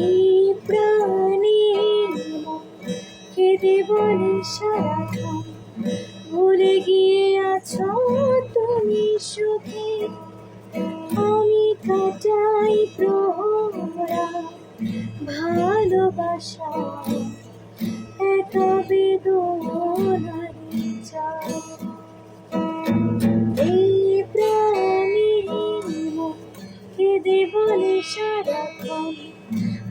এই প্রাণের কেঁদে বলে সারাক্ষণ ভুলে গিয়ে আছো তুমি সুখে। আমি কাটাই প্রহরা ভালোবাসা একা বেদনার চাই। এই প্রাণের কেঁদে বলে সারাক্ষণ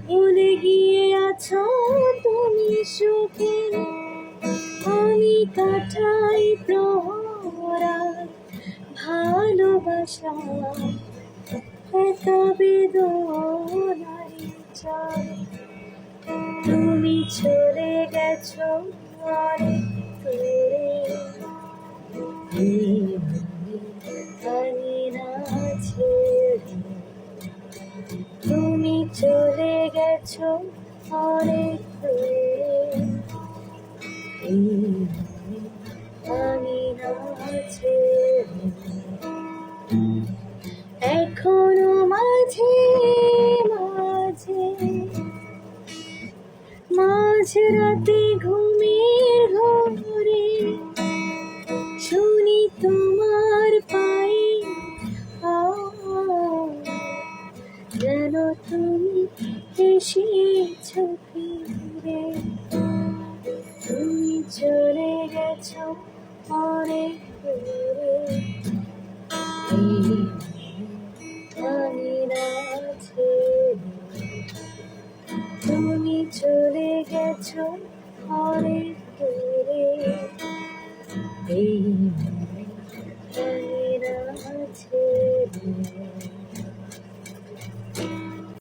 ভুলে গিয়ে আছো তুমি সুখে। আমি কাটাই প্রহরা ভালোবাসা একা বেদনার চাই। তুমি চলে গেছো অনেক দূরে, আমি না ছেড়ে। তুমি চলে গেছো অনেক দূরে, আমি না ছেড়ে। এখনো মাঝে মাঝে মাঝরাতে ঘুমের ঘরে শুনি তোমার পায়ে যেন তুমি এসেছো ফিরে। তুমি চলে গেছো অনেক দূরে।